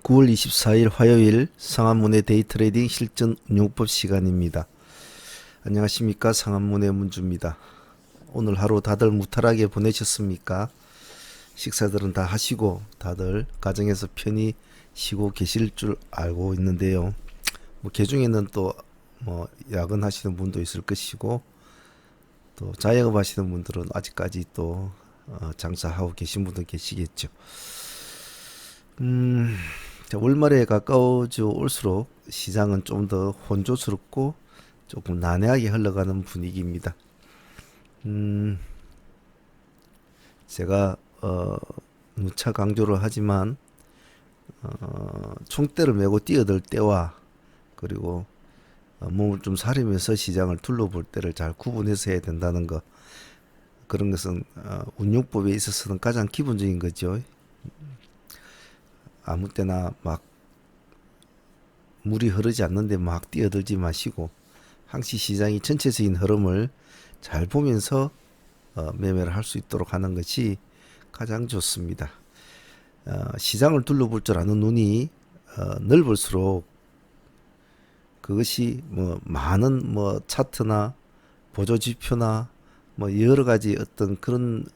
9월 24일 화요일 상한문의 데이트레이딩 실전 운용법 시간입니다. 안녕하십니까, 상한문의 문주입니다. 오늘 하루 다들 무탈하게 보내셨습니까? 식사들은 다 하시고 다들 가정에서 편히 쉬고 계실 줄 알고 있는데요. 개중에는 또 야근하시는 분도 있을 것이고, 또 자영업 하시는 분들은 아직까지 또 장사하고 계신 분도 계시겠죠. 월말에 가까워져 올수록 시장은 좀 더 혼조스럽고 조금 난해하게 흘러가는 분위기입니다. 제가 누차 강조를 하지만 총대를 메고 뛰어들 때와 그리고 몸을 좀 사리면서 시장을 둘러볼 때를 잘 구분해서 해야 된다는 것, 그런 것은 운용법에 있어서는 가장 기본적인 거죠. 아무 때나 막 물이 흐르지 않는데 막 뛰어들지 마시고 항시 시장이 전체적인 흐름을 잘 보면서 매매를 할 수 있도록 하는 것이 가장 좋습니다. 시장을 둘러볼 줄 아는 눈이 넓을수록 그것이 많은 차트나 보조 지표나 여러 가지 어떤 그런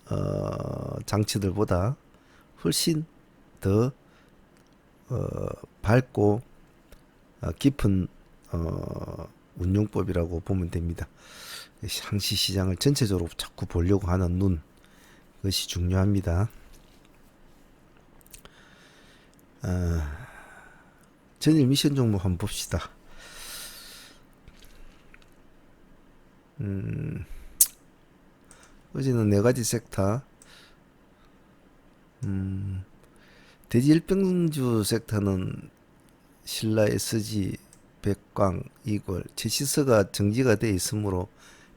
장치들보다 훨씬 더 밝고 깊은 운용법이라고 보면 됩니다. 항시 시장을 전체적으로 자꾸 보려고 하는 눈, 그것이 중요합니다. 전일 미션 종목 한번 봅시다. 어제는 네 가지 섹터, 대지 일병주 섹터는 신라, SG, 백광, 이걸, 제시스가 정지가 돼 있으므로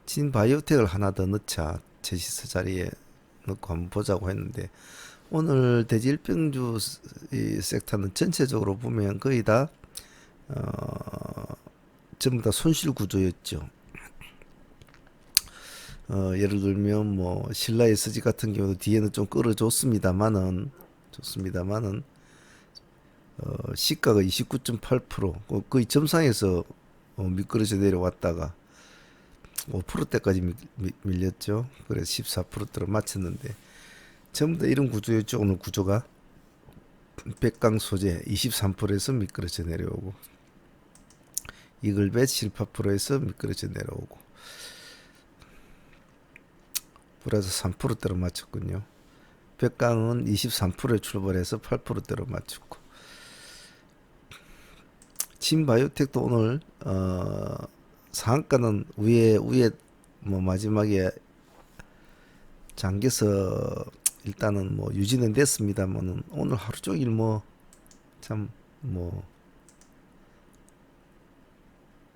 진바이오텍을 하나 더 넣자, 제시스 자리에 넣고 한번 보자고 했는데, 오늘 대지 일병주 섹터는 전체적으로 보면 거의 다 전부 다 손실 구조였죠. 예를 들면 신라, SG 같은 경우도 뒤에는 좀 끌어줬습니다만은 시가가 29.8% 거의 점상에서 미끄러져 내려왔다가 5%대까지 밀렸죠. 그래서 14%대로 마쳤는데 전부 다 이런 구조였죠. 오늘 구조가 백강 소재 23%에서 미끄러져 내려오고, 이글벳 18%에서 미끄러져 내려오고, 플러스 3%대로 맞췄군요. 백강은 23%에 출발해서 8%대로 맞췄고, 진바이오텍도 오늘 상한가는 위에 마지막에 잠겨서 일단은 유지는 됐습니다만, 오늘 하루 종일 참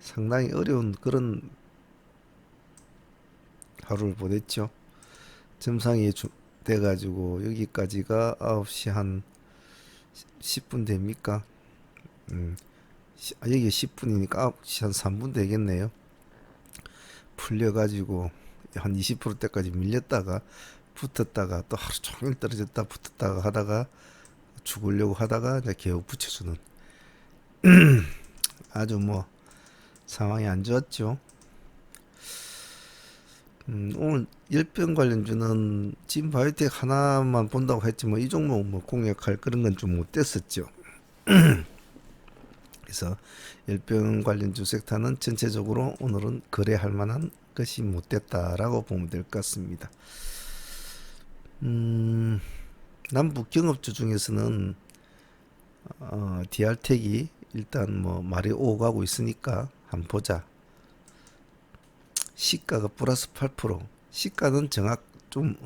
상당히 어려운 그런 하루를 보냈죠. 점상이 돼가지고 여기까지가 9시 한 10분 됩니까? 여기 10분이니까 9시 한 3분 되겠네요. 풀려가지고 한 20%대까지 밀렸다가 붙었다가 또 하루 종일 떨어졌다 붙었다가 하다가 죽으려고 하다가 이제 겨우 붙여주는 아주 상황이 안 좋았죠. 오늘 열병 관련주는 진바이오텍 하나만 본다고 했지 이 종목 공략할 그런 건 좀 못됐었죠. 그래서 열병 관련주 섹터는 전체적으로 오늘은 거래할 만한 것이 못됐다라고 보면 될 것 같습니다. 남북 경업주 중에서는 DR텍이 일단 말이 오가고 있으니까 한번 보자. 시가가 플러스 8%, 시가는 좀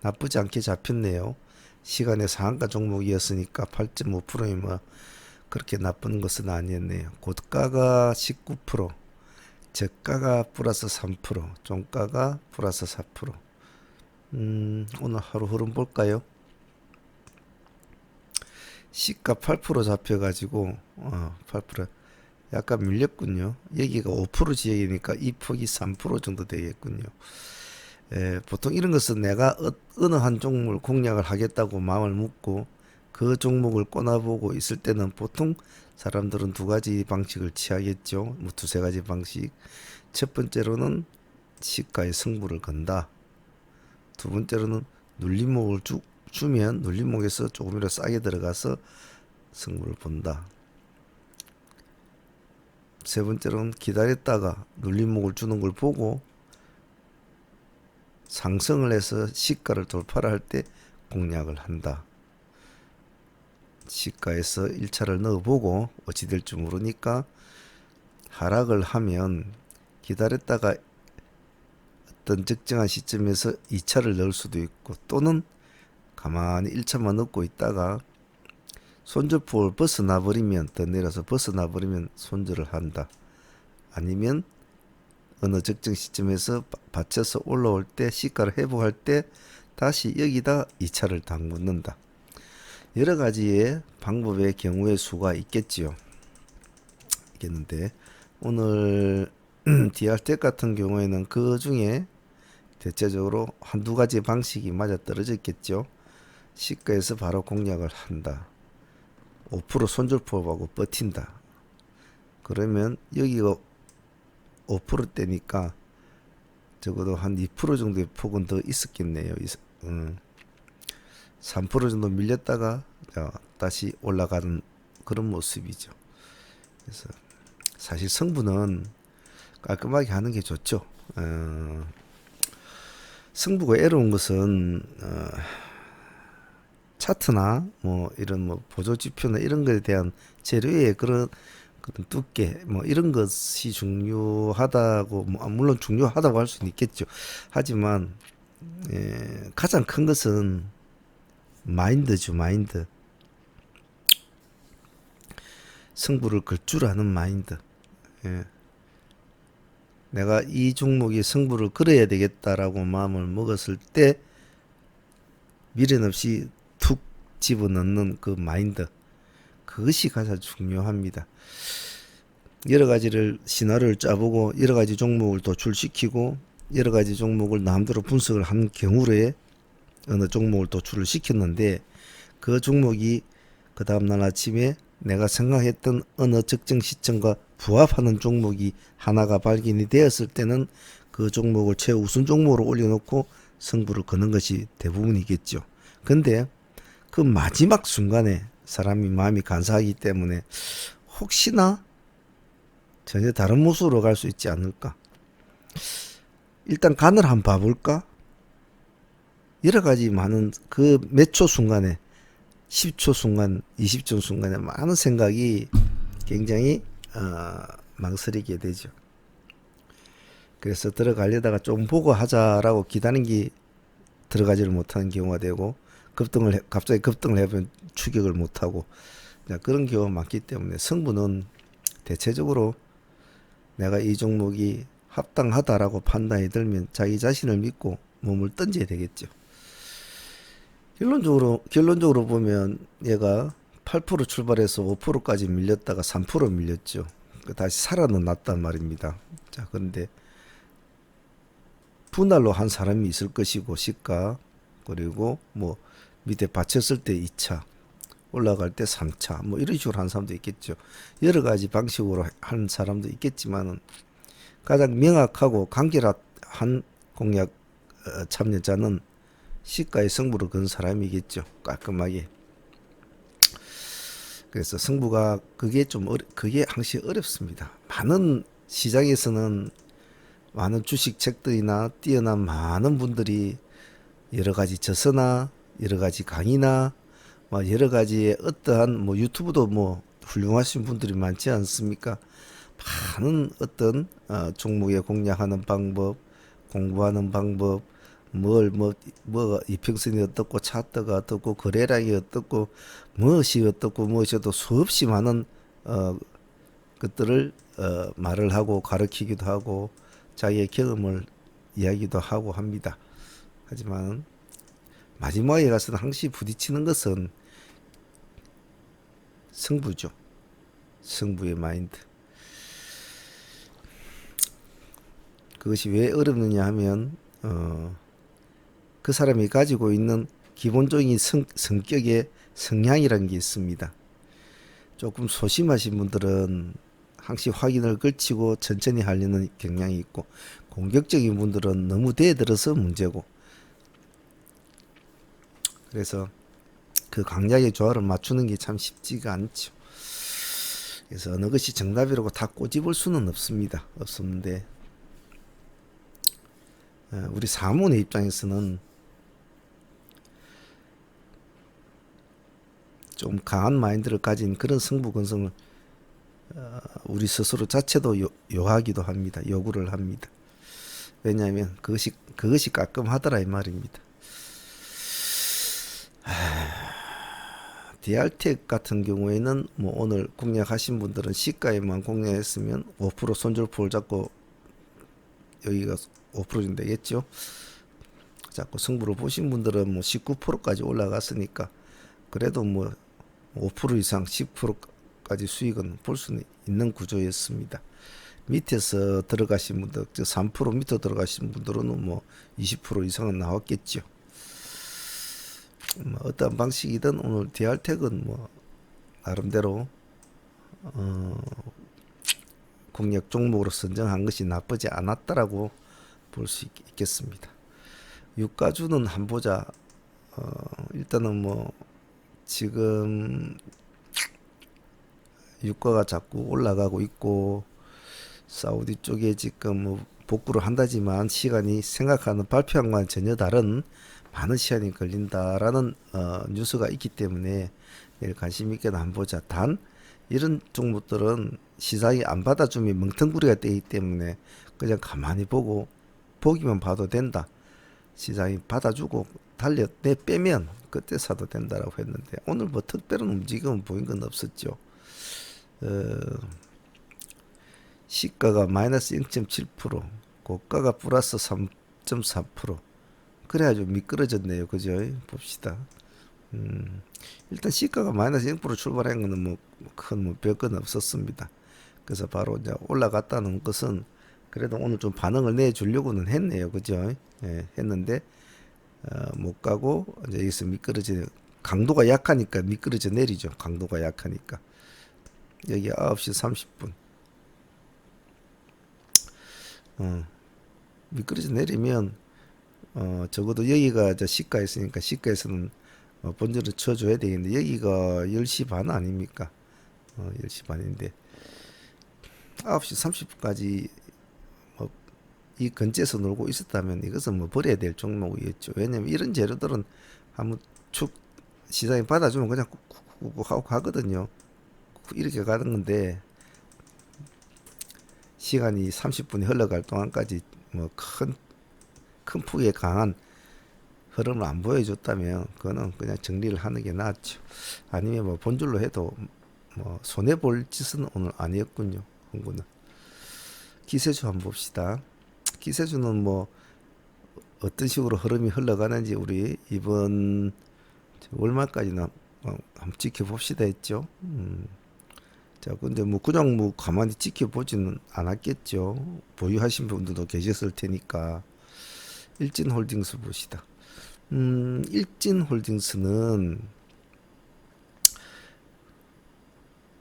나쁘지 않게 잡혔네요. 시간의 상한가 종목이었으니까 8.5%이면 그렇게 나쁜 것은 아니었네요. 고가가 19%, 저가가 플러스 3%, 종가가 플러스 4%. 오늘 하루 흐름 볼까요? 시가 8% 잡혀가지고 8% 약간 밀렸군요. 여기가 5% 지역이니까 이 폭이 3% 정도 되겠군요. 보통 이런 것은 내가 어느 한 종목을 공략을 하겠다고 마음을 먹고 그 종목을 꼬나보고 있을 때는 보통 사람들은 두 가지 방식을 취하겠죠. 뭐 두세 가지 방식. 첫 번째로는 시가의 승부를 건다. 두 번째로는 눌림목을 주면 눌림목에서 조금이라도 싸게 들어가서 승부를 본다. 세 번째로는 기다렸다가 눌림목을 주는 걸 보고 상승을 해서 시가를 돌파를 할 때 공략을 한다. 시가에서 1차를 넣어보고 어찌 될지 모르니까 하락을 하면 기다렸다가 어떤 특정한 시점에서 2차를 넣을 수도 있고, 또는 가만히 1차만 넣고 있다가 손절폭을 벗어나 버리면, 더 내려서 벗어나 버리면 손절을 한다. 아니면 어느 특정 시점에서 받쳐서 올라올 때 시가를 회복할 때 다시 여기다 2차를 담그는다. 여러 가지의 방법의 경우의 수가 있겠지요. 있겠는데 오늘 디알텍 같은 경우에는 그 중에 대체적으로 한두 가지 방식이 맞아떨어졌겠죠. 시가에서 바로 공략을 한다. 5% 손절폭하고 버틴다. 그러면 여기가 5%대니까 적어도 한 2% 정도의 폭은 더 있었겠네요. 3% 정도 밀렸다가 다시 올라가는 그런 모습이죠. 그래서 사실 승부는 깔끔하게 하는 게 좋죠. 승부가 애로운 것은 차트나 뭐 이런 뭐 보조 지표나 이런 것에 대한 재료의 그런 두께 뭐 이런 것이 중요하다고, 물론 중요하다고 할 수는 있겠죠. 하지만 가장 큰 것은 마인드죠. 마인드. 승부를 걸 줄 아는 마인드. 내가 이 종목이 승부를 걸어야 되겠다라고 마음을 먹었을 때 미련 없이 툭 집어넣는 그 마인드, 그것이 가장 중요합니다. 여러 가지를 시나리오를 짜보고 여러 가지 종목을 도출시키고 여러 가지 종목을 마음대로 분석을 한 경우에 어느 종목을 도출을 시켰는데 그 종목이 그 다음날 아침에 내가 생각했던 어느 특정 시점과 부합하는 종목이 하나가 발견이 되었을 때는 그 종목을 최우선 종목으로 올려놓고 승부를 거는 것이 대부분이겠죠. 근데 그 마지막 순간에 사람이 마음이 간사하기 때문에 혹시나 전혀 다른 모습으로 갈 수 있지 않을까. 일단 간을 한번 봐볼까. 여러 가지 많은 그 몇 초 순간에 10초 순간 20초 순간에 많은 생각이 굉장히 망설이게 되죠. 그래서 들어가려다가 좀 보고 하자라고 기다리는 게 들어가지를 못하는 경우가 되고, 갑자기 급등을 해보면 추격을 못하고, 그런 경우가 많기 때문에 승부는 대체적으로 내가 이 종목이 합당하다라고 판단이 들면 자기 자신을 믿고 몸을 던져야 되겠죠. 결론적으로 보면 얘가 8% 출발해서 5%까지 밀렸다가 3% 밀렸죠. 다시 살아는 났단 말입니다. 자, 그런데 분할로 한 사람이 있을 것이고, 시가, 그리고 뭐 밑에 받쳤을 때 2차, 올라갈 때 3차, 뭐 이런 식으로 한 사람도 있겠죠. 여러 가지 방식으로 한 사람도 있겠지만은 가장 명확하고 간결한 공략 참여자는 시가의 승부를 건 사람이겠죠. 깔끔하게. 그래서 승부가 그게 항상 어렵습니다. 많은 시장에서는 많은 주식책들이나 뛰어난 많은 분들이 여러 가지 저서나 여러 가지 강의나 뭐 여러 가지의 어떠한 뭐 유튜브도 뭐 훌륭하신 분들이 많지 않습니까? 많은 어떤 종목에 공략하는 방법, 공부하는 방법, 뭐 이평선이 어떻고 차트가 어떻고 거래량이 어떻고 무엇이 어떻고 무엇이어도 수없이 많은 것들을 말을 하고 가르치기도 하고 자기의 경험을 이야기도 하고 합니다. 하지만 마지막에 가서는 항시 부딪히는 것은 승부죠. 승부의 마인드. 그것이 왜 어렵느냐 하면 그 사람이 가지고 있는 기본적인 성격의 성향이라는 게 있습니다. 조금 소심하신 분들은 항시 확인을 걸치고 천천히 하려는 경향이 있고, 공격적인 분들은 너무 대들어서 문제고, 그래서 그 강약의 조화를 맞추는 게 참 쉽지가 않죠. 그래서 어느 것이 정답이라고 다 꼬집을 수는 없는데 우리 사문의 입장에서는 좀 강한 마인드를 가진 그런 승부근성을 우리 스스로 자체도 요하기도 합니다. 요구를 합니다. 왜냐하면 그것이 깔끔하더라 이 말입니다. DR텍 같은 경우에는 뭐 오늘 공략하신 분들은 시가에만 공략했으면 5% 손절포를 잡고 여기가 5%는 되겠죠. 자꾸 승부를 보신 분들은 뭐 19%까지 올라갔으니까 그래도 뭐 5% 이상 10%까지 수익은 볼 수 있는 구조였습니다. 밑에서 들어가신 분들, 3% 밑에 들어가신 분들은 뭐 20% 이상은 나왔겠죠. 뭐 어떤 방식이든 오늘 DR텍은 뭐 나름대로 공략 종목으로 선정한 것이 나쁘지 않았다라고 볼 수 있겠습니다. 유가주는 한 보자. 일단은 뭐 지금 유가가 자꾸 올라가고 있고 사우디 쪽에 지금 뭐 복구를 한다지만 시간이 생각하는 발표한 것과는 전혀 다른 많은 시간이 걸린다라는 뉴스가 있기 때문에 내일 관심 있게 한번 보자. 단 이런 종목들은 시장이 안 받아주면 멍텅구리가 되기 때문에 그냥 가만히 보기만 봐도 된다. 시장이 받아주고 빼면 그때 사도 된다라고 했는데 오늘 뭐 특별한 움직임은 보인 건 없었죠. 시가가 마이너스 0.7%, 고가가 플러스 3.4%. 그래가지고 미끄러졌네요. 그죠? 봅시다. 일단 시가가 마이너스 0% 출발한 거는 뭐 큰 별건 없었습니다. 그래서 바로 이제 올라갔다는 것은 그래도 오늘 좀 반응을 내주려고는 했네요. 그죠? 예, 했는데 못 가고 이제 여기서 미끄러져 강도가 약하니까 미끄러져 내리죠. 강도가 약하니까. 여기 9시 30분. 미끄러져 내리면 적어도 여기가 이제 시가 있으니까 시가에서는 본전을 쳐줘야 되겠는데 여기가 10시 반 아닙니까? 10시 반인데 9시 30분까지 뭐 이 근처에서 놀고 있었다면 이것은 뭐 버려야 될 종목이었죠. 왜냐면 이런 재료들은 한번 축 시장이 받아주면 그냥 꾹꾹꾹 하고 가거든요. 이렇게 가는 건데 시간이 30분이 흘러갈 동안까지 뭐 큰 폭의 강한 흐름을 안 보여줬다면 그거는 그냥 정리를 하는 게 낫죠. 아니면 뭐 본줄로 해도 뭐 손해 볼 짓은 오늘 아니었군요. 홍구는. 기세주 한번 봅시다. 기세주는 뭐 어떤 식으로 흐름이 흘러가는지 우리 이번 월말까지는 한번 지켜봅시다 했죠. 자, 근데 뭐 그냥 뭐 가만히 지켜보지는 않았겠죠. 보유하신 분들도 계셨을 테니까. 일진홀딩스 봅시다. 일진홀딩스는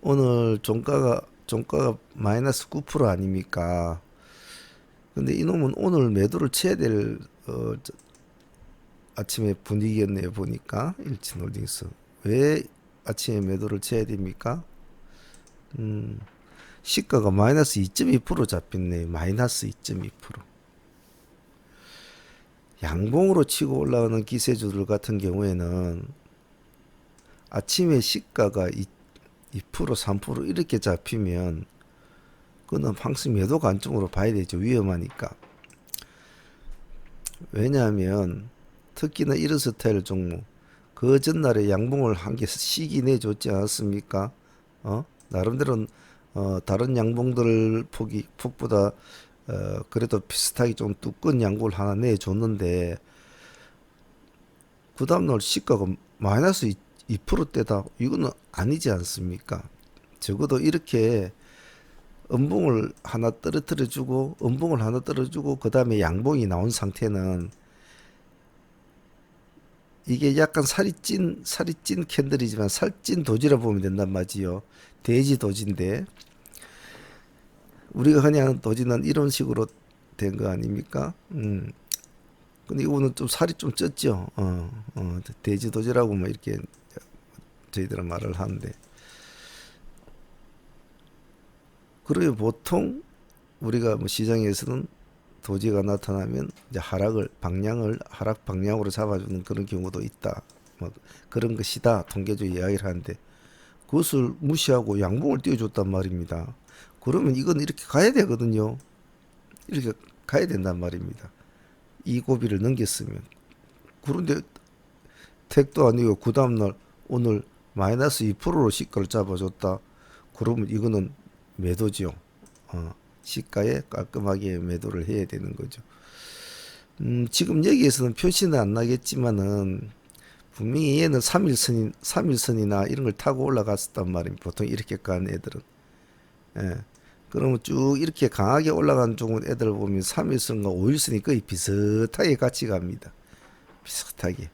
오늘 종가가 마이너스 9% 아닙니까? 근데 이놈은 오늘 매도를 쳐야 될 아침에 분위기였네요. 보니까 일진홀딩스 왜 아침에 매도를 쳐야 됩니까? 시가가 마이너스 2.2% 잡혔네요. 마이너스 2.2%. 양봉으로 치고 올라오는 기세주들 같은 경우에는 아침에 시가가 2%, 3% 이렇게 잡히면 그는 항상 매도 관점으로 봐야 되죠. 위험하니까. 왜냐하면 특히나 이런 스타일 종목 그 전날에 양봉을 한 개 시기 내줬지 않았습니까? 나름대로 다른 양봉들 폭보다 그래도 비슷하게 좀 두꺼운 양봉을 하나 내줬는데 그 다음날 시가가 마이너스 2%대다. 이거는 아니지 않습니까? 적어도 이렇게 음봉을 하나 떨어뜨려주고 그 다음에 양봉이 나온 상태는 이게 약간 살이 찐 캔들이지만 살찐 도지라 보면 된단 말이지요. 돼지 도지인데 우리가 흔히 하는 도지는 이런 식으로 된 거 아닙니까? 근데 이거는 좀 살이 좀 쪘죠. 돼지 도지라고 뭐 이렇게 저희들은 말을 하는데 그리고 보통 우리가 뭐 시장에서는 도지가 나타나면 이제 방향을 하락 방향으로 잡아주는 그런 경우도 있다. 뭐 그런 것이다. 통계적으로 이야기를 하는데 그것을 무시하고 양봉을 띄워줬단 말입니다. 그러면 이건 이렇게 가야 되거든요. 이렇게 가야 된단 말입니다. 이 고비를 넘겼으면. 그런데 택도 아니고 그 다음날 오늘 마이너스 2%로 시가를 잡아줬다. 그러면 이거는 매도죠. 시가에 깔끔하게 매도를 해야 되는 거죠. 지금 여기에서는 표시는 안 나겠지만은 분명히 얘는 3일선이나 이런 걸 타고 올라갔었단 말입니다. 보통 이렇게 간 애들은. 예. 그러면 쭉 이렇게 강하게 올라간 쪽은 애들 보면 3일선과 5일선이 거의 비슷하게 같이 갑니다. 비슷하게.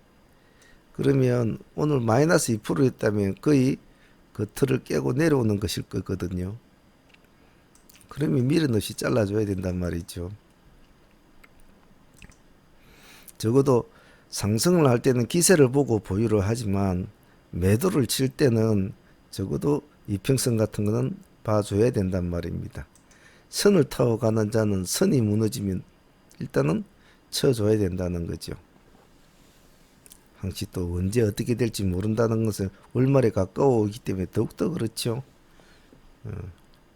그러면 오늘 마이너스 2%였다면 거의 그 틀을 깨고 내려오는 것일 거거든요. 그러면 미련 없이 잘라줘야 된단 말이죠. 적어도 상승을 할 때는 기세를 보고 보유를 하지만 매도를 칠 때는 적어도 이평선 같은 거는 봐줘야 된단 말입니다. 선을 타고 가는 자는 선이 무너지면 일단은 쳐줘야 된다는 거죠. 항시 또 언제 어떻게 될지 모른다는 것은 월말에 가까워 오기 때문에 더욱더 그렇죠.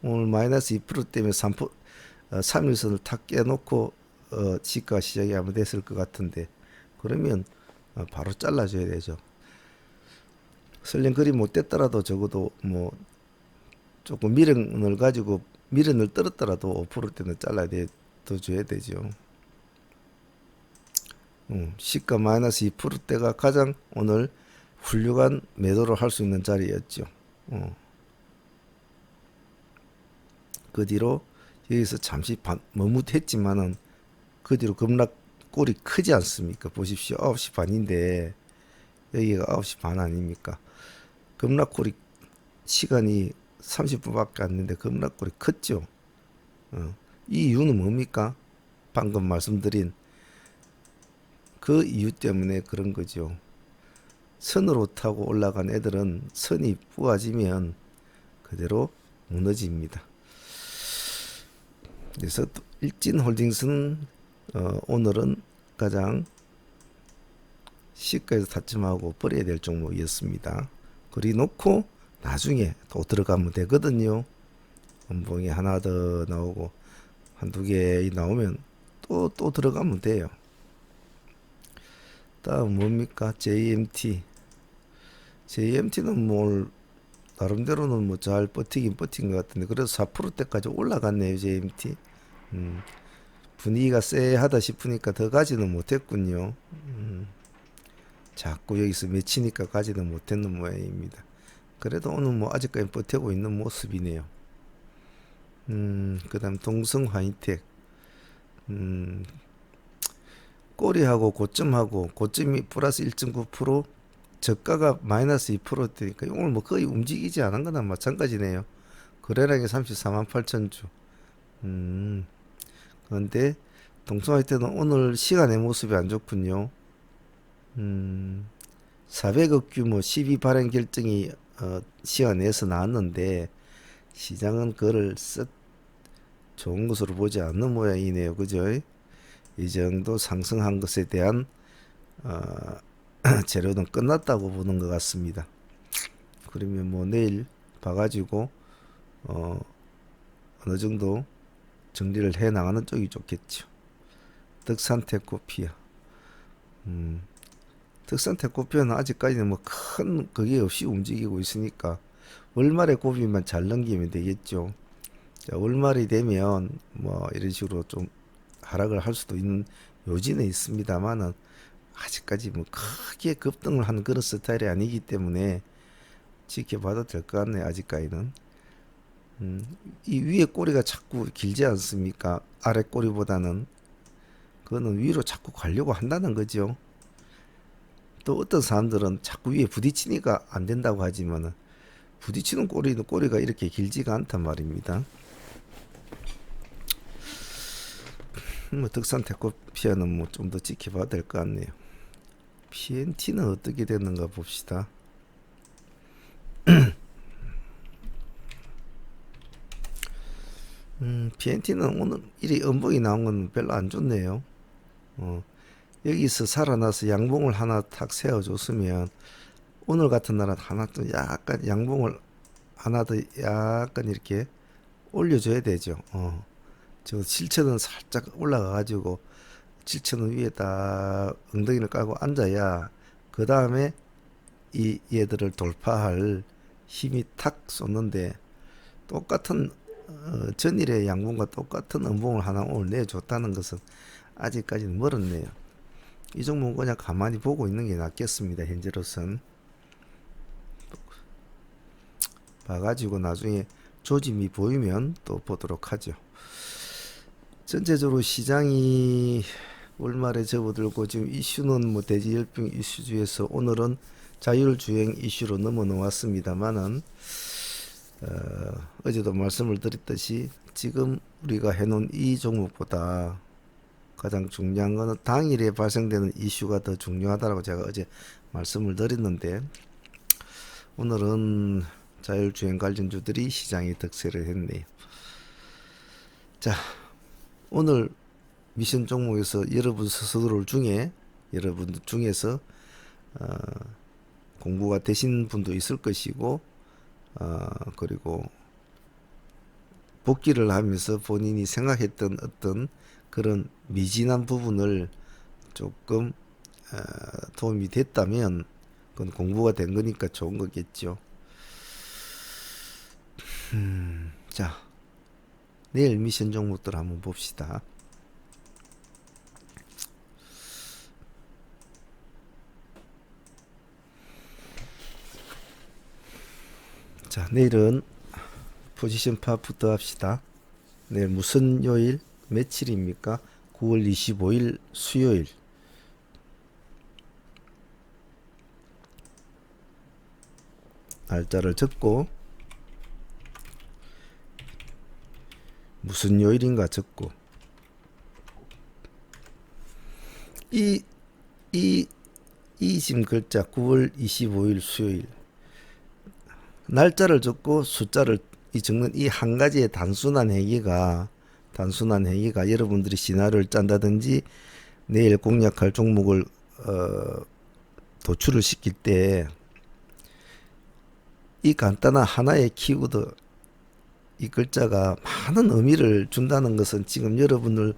오늘 마이너스 2% 때문에 3일선을 탁 깨놓고 시가 시작이 아마 됐을 것 같은데 그러면 바로 잘라줘야 되죠. 설령 그리 못됐더라도 적어도 뭐 조금 미련을 떨었더라도 5%대는 잘라야 줘야 되죠. 시가 마이너스 2%대가 가장 오늘 훌륭한 매도를 할 수 있는 자리였죠. 그 뒤로 여기서 잠시 머뭇했지만은 그 뒤로 급락골이 크지 않습니까? 보십시오. 9시 반인데 여기가 9시 반 아닙니까? 급락골이 시간이 30분밖에 안 됐는데 급락골이 컸죠. 이 이유는 뭡니까? 방금 말씀드린 그 이유 때문에 그런 거죠. 선으로 타고 올라간 애들은 선이 부어지면 그대로 무너집니다. 그래서 일진홀딩스는 오늘은 가장 시가에서 타점하고 버려야 될 종목이었습니다. 그리 놓고 나중에 또 들어가면 되거든요. 음봉이 하나 더 나오고 한두 개 나오면 또 들어가면 돼요. 다음 뭡니까? JMT는 뭐 나름대로는 뭐 잘 버틴 것 같은데 그래서 4%대까지 올라갔네요. JMT. 분위기가 쎄하다 싶으니까 더 가지는 못했군요. 자꾸 여기서 맺히니까 가지는 못했는 모양입니다. 그래도 오늘 뭐 아직까지 버티고 있는 모습이네요. 그 다음 동성화이텍. 꼬리하고 고점이 플러스 1.9%, 저가가 마이너스 2%대니까 오늘 뭐 거의 움직이지 않은 거나 마찬가지네요. 거래량이 34만 8천 주. 그런데 동성화이텍은 오늘 시간의 모습이 안 좋군요. 400억 규모 12 발행 결정이 시간 내에서 나왔는데 시장은 그를 썩 좋은 것으로 보지 않는 모양이네요. 그죠? 이 정도 상승한 것에 대한 재료는 끝났다고 보는 것 같습니다. 그러면 뭐 내일 봐가지고 어느 정도 정리를 해 나가는 쪽이 좋겠죠. 덕산테코피아. 덕산테코피아는 아직까지는 뭐 큰 그게 없이 움직이고 있으니까 월말의 고비만 잘 넘기면 되겠죠. 자, 월말이 되면 뭐 이런 식으로 좀 하락을 할 수도 있는 요지는 있습니다만은 아직까지 뭐 크게 급등을 하는 그런 스타일이 아니기 때문에 지켜봐도 될 것 같네요. 아직까지는. 이 위에 꼬리가 자꾸 길지 않습니까? 아래 꼬리보다는. 그거는 위로 자꾸 가려고 한다는 거죠. 또 어떤 사람들은 자꾸 위에 부딪히니까 안 된다고 하지만은 부딪히는 꼬리가 이렇게 길지가 않단 말입니다. 뭐 덕산 테코피아는 뭐 좀 더 지켜봐야 될 것 같네요. PNT는 어떻게 되는가 봅시다. PNT는 오늘 일이 음봉이 나온 건 별로 안 좋네요. 어, 여기서 살아나서 양봉을 하나 탁 세워줬으면 오늘 같은 날은 하나 또 약간 양봉을 하나 더 약간 이렇게 올려줘야 되죠. 저 실체는 살짝 올라가가지고 실체는 위에다 엉덩이를 깔고 앉아야 그 다음에 이 얘들을 돌파할 힘이 탁 쏟는데 똑같은 전일의 양봉과 똑같은 음봉을 하나 오늘 내줬다는 것은 아직까지는 멀었네요. 이 종목은 그냥 가만히 보고 있는 게 낫겠습니다. 현재로선 봐가지고 나중에 조짐이 보이면 또 보도록 하죠. 전체적으로 시장이 월말에 접어들고 지금 이슈는 뭐 대지열병 이슈 중에서 오늘은 자율주행 이슈로 넘어 놓았습니다만은 어제도 말씀을 드렸듯이 지금 우리가 해놓은 이 종목보다 가장 중요한 것은 당일에 발생되는 이슈가 더 중요하다고 제가 어제 말씀을 드렸는데 오늘은 자율주행 관련주들이 시장에 득세를 했네요. 자, 오늘 미션 종목에서 여러분 중에서 공부가 되신 분도 있을 것이고 그리고 복귀를 하면서 본인이 생각했던 어떤 그런 미진한 부분을 조금 도움이 됐다면 그건 공부가 된 거니까 좋은 거겠죠. 자, 내일 미션 종목들 한번 봅시다. 자, 내일은 포지션 파부터 합시다. 내일 무슨 요일? 며칠입니까? 9월 25일 수요일. 날짜를 적고 무슨 요일인가 적고 이 지금 글자 9월 25일 수요일 날짜를 적고 숫자를 적는 이 한 가지의 단순한 행위가 여러분들이 시나리오를 짠다든지 내일 공략할 종목을 도출을 시킬 때 이 간단한 하나의 키워드 이 글자가 많은 의미를 준다는 것은 지금 여러분들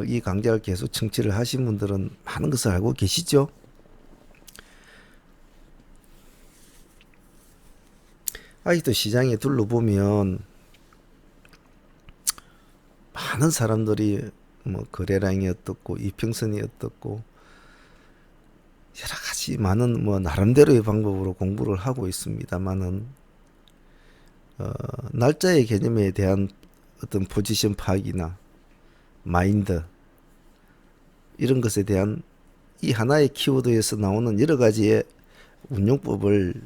이 강좌를 계속 청취를 하신 분들은 많은 것을 알고 계시죠? 아직도 시장에 둘러보면 많은 사람들이 뭐 거래량이 어떻고 이평선이 어떻고 여러 가지 많은 뭐 나름대로의 방법으로 공부를 하고 있습니다만은 날짜의 개념에 대한 어떤 포지션 파악이나 마인드 이런 것에 대한 이 하나의 키워드에서 나오는 여러 가지의 운용법을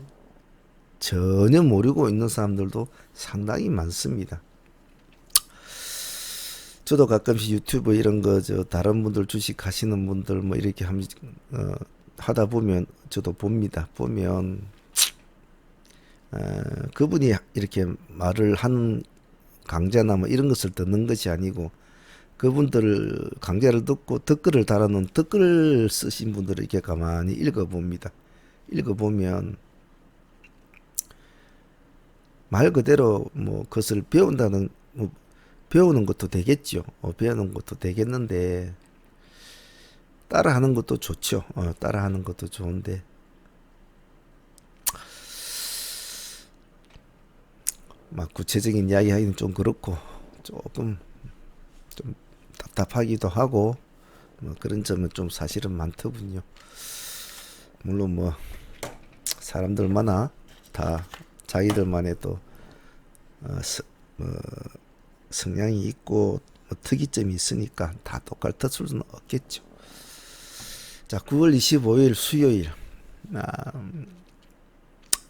전혀 모르고 있는 사람들도 상당히 많습니다. 저도 가끔씩 유튜브 이런 거 다른 분들 주식 하시는 분들 뭐 이렇게 하다 보면 저도 봅니다. 보면 그분이 이렇게 말을 하는 강좌나 뭐 이런 것을 듣는 것이 아니고 그분들 강좌를 듣고 댓글을 달아놓은 댓글을 쓰신 분들을 이렇게 가만히 읽어봅니다. 읽어보면 말 그대로 뭐 그것을 배운다는 배우는 것도 되겠죠. 배우는 것도 되겠는데 따라하는 것도 좋죠. 따라하는 것도 좋은데 막 구체적인 이야기 하기는 좀 그렇고 조금 좀 답답하기도 하고 뭐 그런 점은 좀 사실은 많더군요. 물론 뭐 사람들마다 다 자기들만의 또 성향이 있고 뭐 특이점이 있으니까 다 똑같을 수는 없겠죠. 자, 9월 25일 수요일. 아,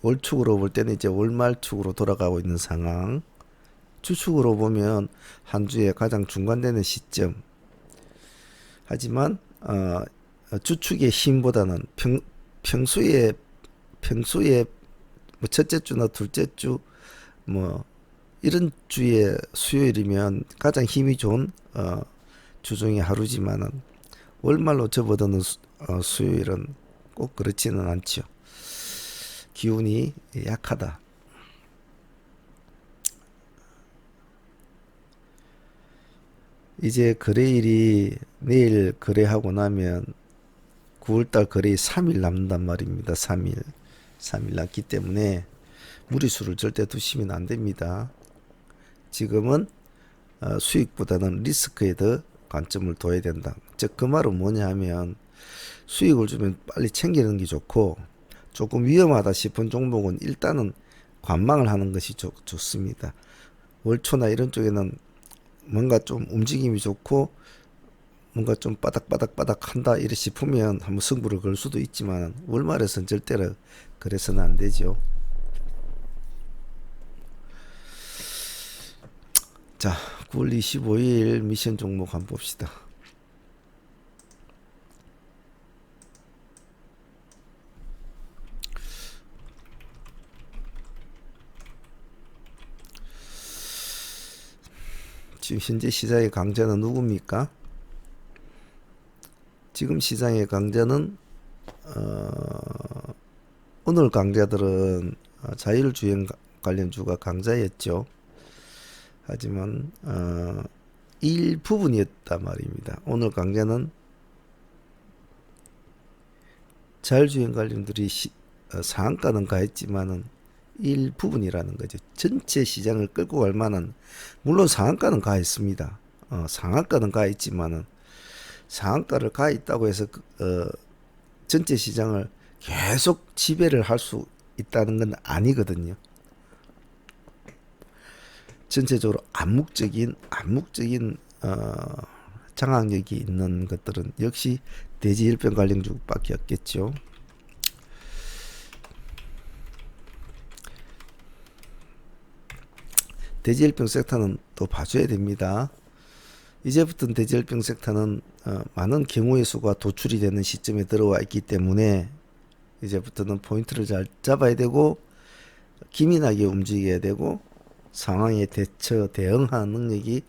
월축으로 볼 때는 이제 월말축으로 돌아가고 있는 상황. 주축으로 보면 한 주에 가장 중간되는 시점. 하지만 주축의 힘보다는 평소에 뭐 첫째 주나 둘째 주 뭐 이런 주에 수요일이면 가장 힘이 좋은 주 중에 하루지만은 월말로 접어드는 수요일은 꼭 그렇지는 않죠. 기운이 약하다. 이제 거래일이 내일 거래하고 나면 9월달 거래일 3일 남는단 말입니다. 3일 남기 때문에 무리수를 절대 두시면 안 됩니다. 지금은 수익보다는 리스크에 더 관점을 둬야 된다. 즉 그 말은 뭐냐 하면 수익을 주면 빨리 챙기는 게 좋고 조금 위험하다 싶은 종목은 일단은 관망을 하는 것이 좋습니다. 월초나 이런 쪽에는 뭔가 좀 움직임이 좋고 뭔가 좀 바닥바닥 한다 이래 싶으면 한번 승부를 걸 수도 있지만 월말에서는 절대로 그래서는 안 되죠. 자, 9월 25일 미션 종목 한번 봅시다. 지금 현재 시장의 강자는 누굽니까? 지금 시장의 강자는 오늘 강자들은 자율주행 관련주가 강자였죠. 하지만 일부분이었단 말입니다. 오늘 강자는 자율주행 관련들이 상한가는 가했지만은 일부분이라는 거죠. 전체 시장을 끌고 갈 만한, 물론 상한가는 가했습니다. 상한가는 가했지만은 상한가를 가했다고 해서 전체 시장을 계속 지배를 할 수 있다는 건 아니거든요. 전체적으로 암묵적인 장악력이 있는 것들은 역시 대지일병 관련주밖에 없겠죠. 대지일병 섹터는 또 봐줘야 됩니다. 이제부터 대지일병 섹터는 많은 경우의 수가 도출이 되는 시점에 들어와 있기 때문에 이제부터는 포인트를 잘 잡아야 되고 기민하게 움직여야 되고 상황에 대응하는 능력이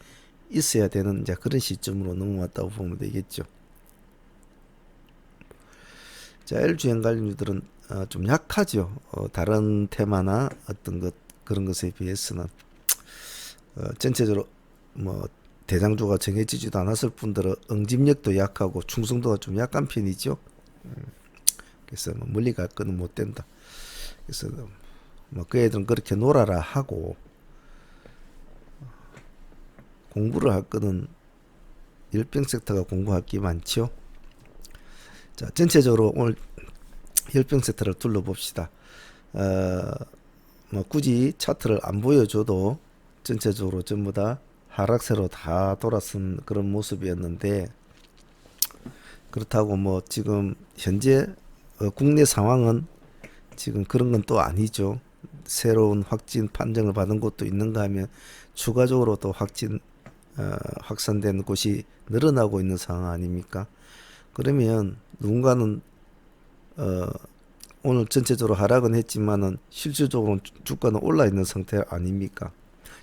있어야 되는 이제 그런 시점으로 넘어왔다고 보면 되겠죠. 자, L주행 관련주들은 좀 약하죠. 다른 테마나 어떤 것 그런 것에 비해서는 전체적으로 뭐 대장주가 정해지지도 않았을 뿐더러 응집력도 약하고 충성도가 좀 약한 편이죠. 그래서 뭐 멀리 갈 거는 못 된다. 그래서 뭐 그 애들은 그렇게 놀아라 하고 공부를 할 거는 열병 섹터가 공부할 게 많죠. 자, 전체적으로 오늘 열병 섹터를 둘러봅시다. 뭐 굳이 차트를 안 보여줘도 전체적으로 전부 다 하락세로 다 돌아선 그런 모습이었는데, 그렇다고 뭐 지금 현재 국내 상황은 지금 그런 건 또 아니죠. 새로운 확진 판정을 받은 곳도 있는가 하면 추가적으로 또 확산된 곳이 늘어나고 있는 상황 아닙니까? 그러면 누군가는 오늘 전체적으로 하락은 했지만은 실질적으로 주가는 올라 있는 상태 아닙니까?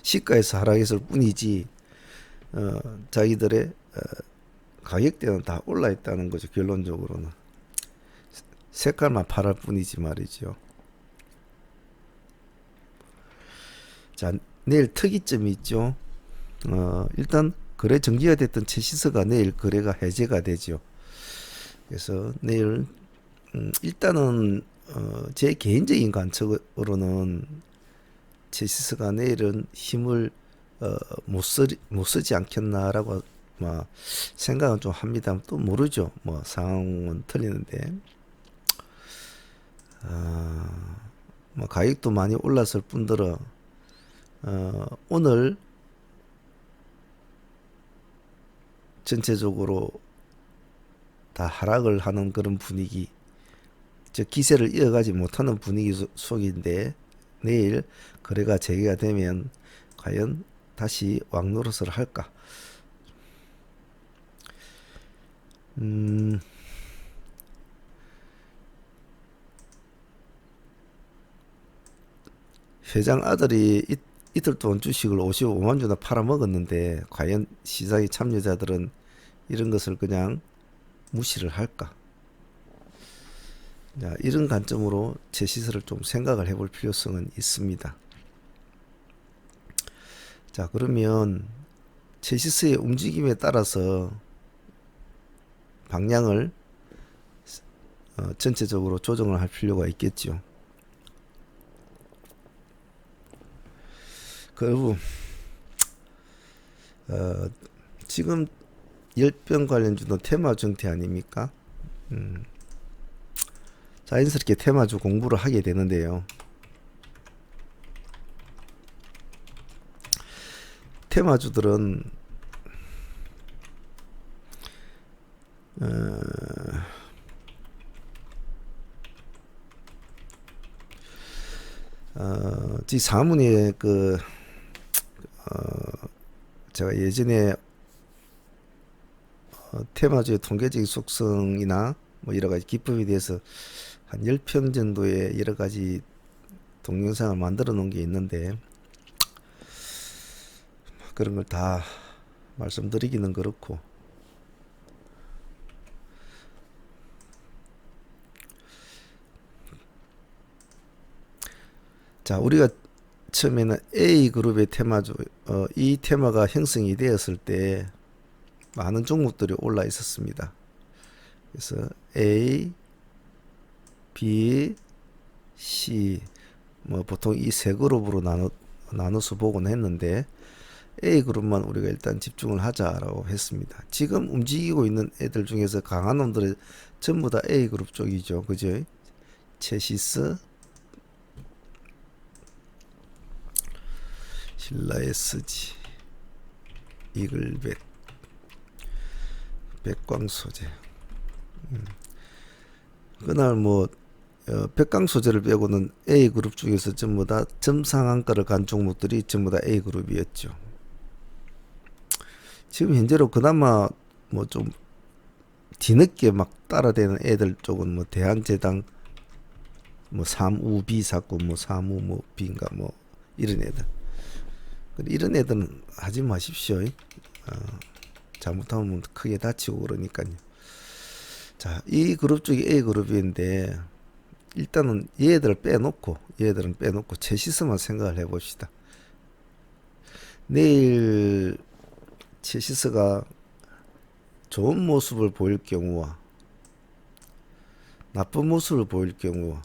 시가에서 하락했을 뿐이지 자기들의 가격대는 다 올라 있다는 거죠. 결론적으로는 색깔만 파랄 뿐이지 말이죠. 자, 내일 특이점이 있죠. 일단 거래 정지가 됐던 채시스가 내일 거래가 해제가 되죠. 그래서 내일 일단은 제 개인적인 관측으로는 채시스가 내일은 힘을 못 쓰지 않겠나라고 생각은 좀 합니다. 또 모르죠. 뭐 상황은 틀리는데 뭐 가격도 많이 올랐을 뿐더러 오늘 전체적으로 다 하락을 하는 그런 분위기, 즉 기세를 이어가지 못하는 분위기 속인데, 내일 거래가 재개가 되면 과연 다시 왕노릇을 할까? 회장 아들이 이틀 동안 주식을 55만 주나 팔아먹었는데 과연 시장의 참여자들은 이런 것을 그냥 무시를 할까? 자, 이런 관점으로 제 시세를 좀 생각을 해볼 필요성은 있습니다. 자, 그러면 제 시세의 움직임에 따라서 방향을 전체적으로 조정을 할 필요가 있겠죠. 그리고 지금 열병 관련주는 테마주 형태 아닙니까? 자연스럽게 테마주 공부를 하게 되는데요. 테마주들은 지 사문에 제가 예전에 테마주의 통계적인 속성이나 뭐 여러 가지 기법에 대해서 한 10편 정도의 여러 가지 동영상을 만들어 놓은 게 있는데, 그런 걸 다 말씀드리기는 그렇고, 자, 우리가 처음에는 A그룹의 테마주, 이 테마가 형성이 되었을 때 많은 종목들이 올라 있었습니다. 그래서 A, B, C, 뭐 보통 이 세 그룹으로 나눠서 보곤 했는데, A그룹만 우리가 일단 집중을 하자라고 했습니다. 지금 움직이고 있는 애들 중에서 강한 놈들은 전부 다 A그룹 쪽이죠. 그죠? 체시스, 신라 SG, 이글벳, 백광소재. 그날 뭐 백광소재를 빼고는 A그룹 중에서 전부 다 점상한가를 간 종목들이 전부 다 A그룹이었죠. 지금 현재로 그나마 뭐 좀 뒤늦게 막 따라대는 애들 쪽은 뭐 대한제당, 뭐 삼우비 사건, 뭐 사무 뭐 B인가 뭐 이런 애들. 이런 애들은 하지 마십시오. 잘못하면 크게 다치고 그러니까요. 자, 이 그룹 중에 A그룹인데, 일단은 얘들은 빼놓고 제시스만 생각을 해봅시다. 내일 제시스가 좋은 모습을 보일 경우와 나쁜 모습을 보일 경우와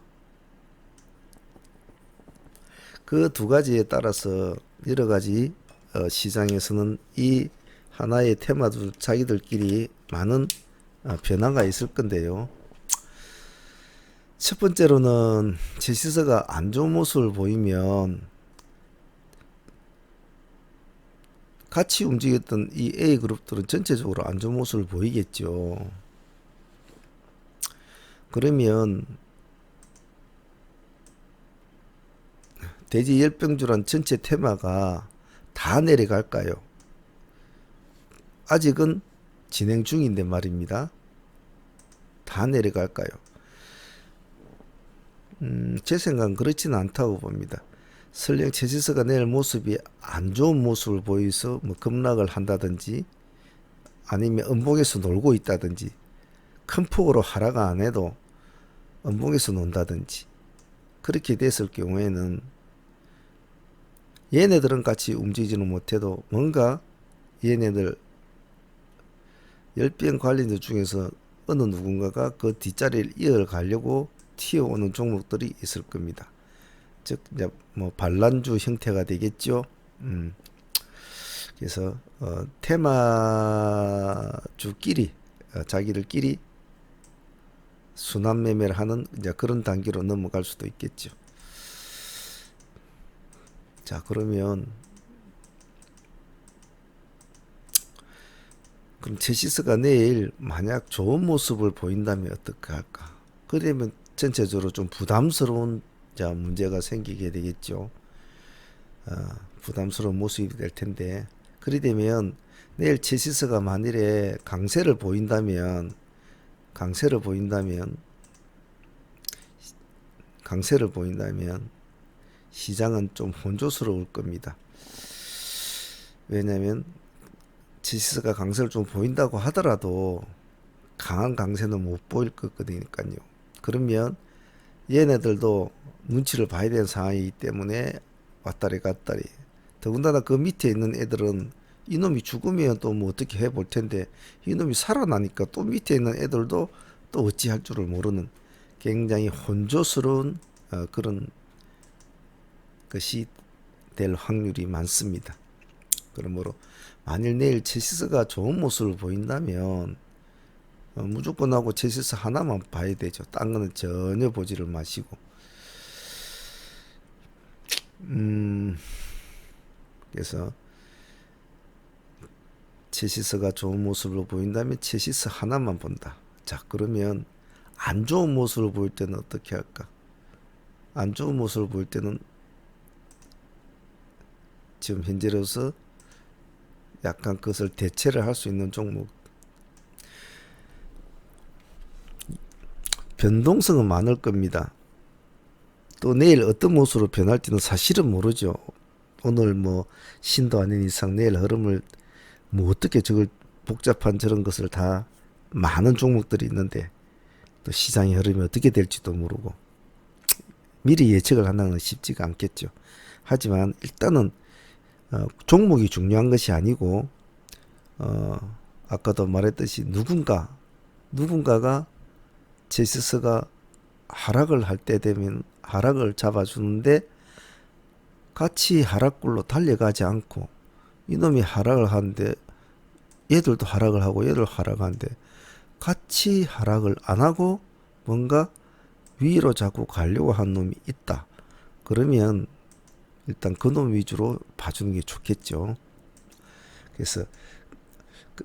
그 두 가지에 따라서 여러 가지 시장에서는 이 하나의 테마도 자기들끼리 많은 변화가 있을 건데요. 첫 번째로는 제시스가 안 좋은 모습을 보이면 같이 움직였던 이 A그룹들은 전체적으로 안 좋은 모습을 보이겠죠. 그러면 대지 열병주란 전체 테마가 다 내려갈까요? 아직은 진행 중인데 말입니다. 다 내려갈까요? 제 생각은 그렇지는 않다고 봅니다. 설령 제시스가 내일 모습이 안 좋은 모습을 보여서 뭐 급락을 한다든지, 아니면 음봉에서 놀고 있다든지, 큰 폭으로 하락 안 해도 음봉에서 논다든지, 그렇게 됐을 경우에는 얘네들은 같이 움직이지는 못해도 뭔가 얘네들 열병 관련주 중에서 어느 누군가가 그 뒷자리를 이어가려고 튀어오는 종목들이 있을 겁니다. 즉 이제 뭐 반란주 형태가 되겠죠. 그래서 테마주끼리 자기들끼리 순환 매매를 하는 이제 그런 단계로 넘어갈 수도 있겠죠. 자, 그러면 그럼 제시스가 내일 만약 좋은 모습을 보인다면 어떻게 할까? 그러면 전체적으로 좀 부담스러운 문제가 생기게 되겠죠. 부담스러운 모습이 될 텐데, 그리 되면 내일 제시스가 만일에 강세를 보인다면 강세를 보인다면 시장은 좀 혼조스러울 겁니다. 왜냐하면 지수가 강세를 좀 보인다고 하더라도 강한 강세는 못 보일 거거든요. 그러면 얘네들도 눈치를 봐야 되는 상황이기 때문에 왔다리 갔다리. 더군다나 그 밑에 있는 애들은 이놈이 죽으면 또 뭐 어떻게 해볼 텐데 이놈이 살아나니까 또 밑에 있는 애들도 또 어찌할 줄을 모르는 굉장히 혼조스러운 그런 것이 될 확률이 많습니다. 그러므로 만일 내일 체시스가 좋은 모습을 보인다면 무조건 하고 체시스 하나만 봐야 되죠. 딴 거는 전혀 보지를 마시고. 그래서 체시스가 좋은 모습을 보인다면 체시스 하나만 본다. 자, 그러면 안 좋은 모습을 보일 때는 어떻게 할까? 안 좋은 모습을 보일 때는 지금 현재로서 약간 그것을 대체를 할 수 있는 종목. 변동성은 많을 겁니다. 또 내일 어떤 모습으로 변할지는 사실은 모르죠. 오늘 뭐 신도 아닌 이상 내일 흐름을 뭐 어떻게 저걸 복잡한 저런 것을 다 많은 종목들이 있는데 또 시장의 흐름이 어떻게 될지도 모르고 미리 예측을 한다는 건 쉽지가 않겠죠. 하지만 일단은 종목이 중요한 것이 아니고 아까도 말했듯이 누군가가 제시스가 하락을 할 때 되면 하락을 잡아주는데 같이 하락굴로 달려가지 않고 이놈이 하락을 하는데 얘들도 하락을 하고 얘들 하락하는데 같이 하락을 안 하고 뭔가 위로 자꾸 가려고 한 놈이 있다. 그러면 일단 그 놈 위주로 봐주는 게 좋겠죠. 그래서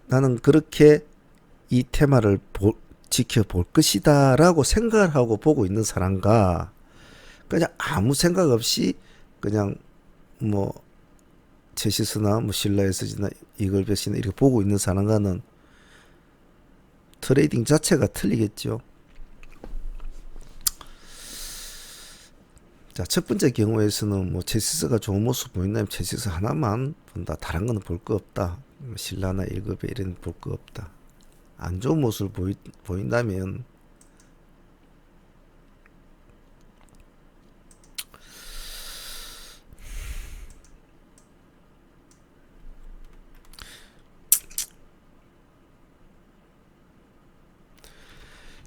나는 그렇게 이 테마를 지켜볼 것이다 라고 생각을 하고 보고 있는 사람과 그냥 아무 생각 없이 그냥 뭐 제시스나 뭐 신라에서지나 이글벳이나 이렇게 보고 있는 사람과는 트레이딩 자체가 틀리겠죠. 자, 첫 번째 경우에서는 뭐 제시스가 좋은 모습 보인다면 제시스 하나만 본다. 다른 거는 볼 거 없다. 신라나 일급에 이런 볼 거 없다. 안 좋은 모습을 보인다면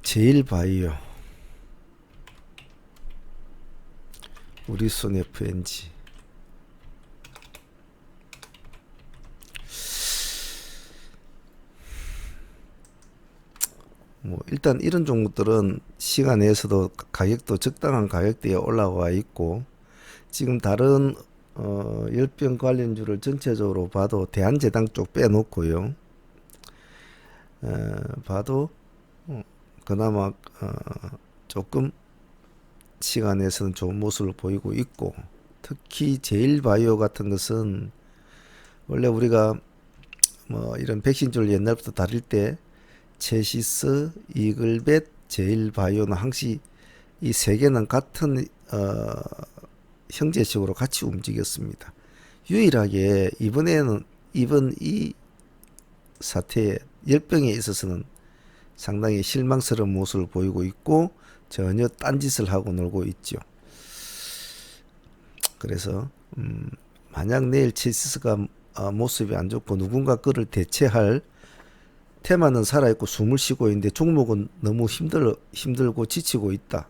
제일바이오, 우리손 FNG, 뭐 일단 이런 종목들은 시간 내에서도 가격도 적당한 가격대에 올라와 있고 지금 다른 열병 관련주를 전체적으로 봐도 대한제당 쪽 빼놓고요. 봐도 그나마 조금 시간에서는 좋은 모습을 보이고 있고 특히 제일바이오 같은 것은 원래 우리가 뭐 이런 백신주를 옛날부터 다룰 때 체시스, 이글벳, 제일바이오는 항시 이 세 개는 같은 형제식으로 같이 움직였습니다. 유일하게 이번 이 사태에 열병에 있어서는 상당히 실망스러운 모습을 보이고 있고 전혀 딴짓을 하고 놀고 있죠. 그래서 만약 내일 체시스가 모습이 안 좋고 누군가 그를 대체할 테마는 살아있고 숨을 쉬고 있는데 종목은 너무 힘들고 지치고 있다.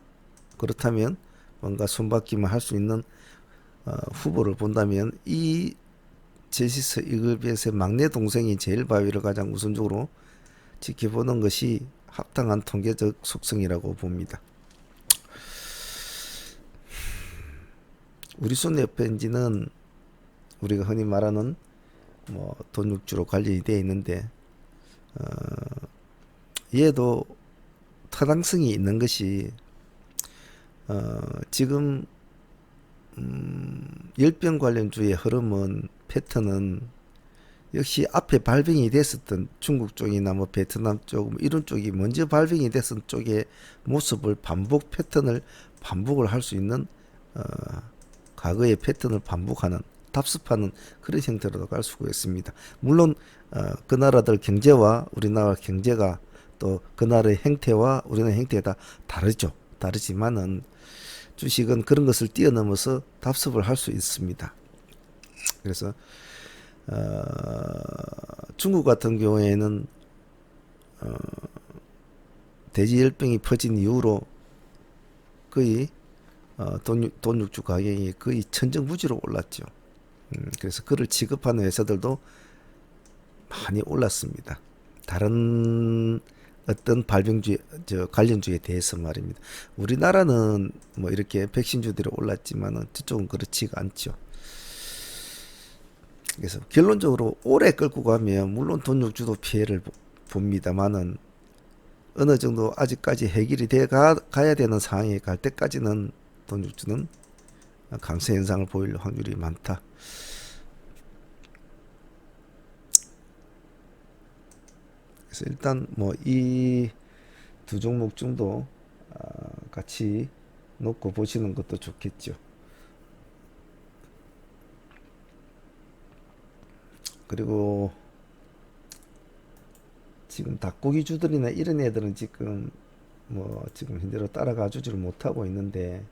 그렇다면 뭔가 손바퀴만 할 수 있는 후보를 본다면 이 제시스 이글벳의 막내 동생이 제일바이오를 가장 우선적으로 지켜보는 것이 합당한 통계적 속성이라고 봅니다. 우리손 FNG는 우리가 흔히 말하는 뭐 돈육주로 관련이 되어 있는데 얘도 타당성이 있는 것이 지금 열병 관련주의 흐름은 패턴은 역시 앞에 발병이 됐었던 중국 쪽이나 뭐 베트남 쪽 이런 쪽이 먼저 발병이 됐던 쪽의 모습을 반복 패턴을 반복을 할 수 있는 과거의 패턴을 반복하는 답습하는 그런 형태로도 갈 수가 있습니다. 물론 그 나라들 경제와 우리나라 경제가 또 그 나라의 행태와 우리나라 행태가 다 다르죠. 다르지만은 주식은 그런 것을 뛰어넘어서 답습을 할 수 있습니다. 그래서 중국 같은 경우에는 돼지열병이 퍼진 이후로 거의 돈육주 가격이 거의 천정부지로 올랐죠. 그래서 그를 취급하는 회사들도 많이 올랐습니다. 다른 어떤 발병주의, 관련주에 대해서 말입니다. 우리나라는 뭐 이렇게 백신주들이 올랐지만은 저쪽은 그렇지가 않죠. 그래서 결론적으로 오래 끌고 가면 물론 돈육주도 피해를 봅니다만은 어느 정도 아직까지 해결이 돼 가야 되는 상황에 갈 때까지는 돈육주는 강세 현상을 보일 확률이 많다. 그래서 일단 뭐 이 두 종목 정도 같이 놓고 보시는 것도 좋겠죠. 그리고 지금 닭고기 주들이나 이런 애들은 지금 뭐 지금 현재로 따라가 주지를 못하고 있는데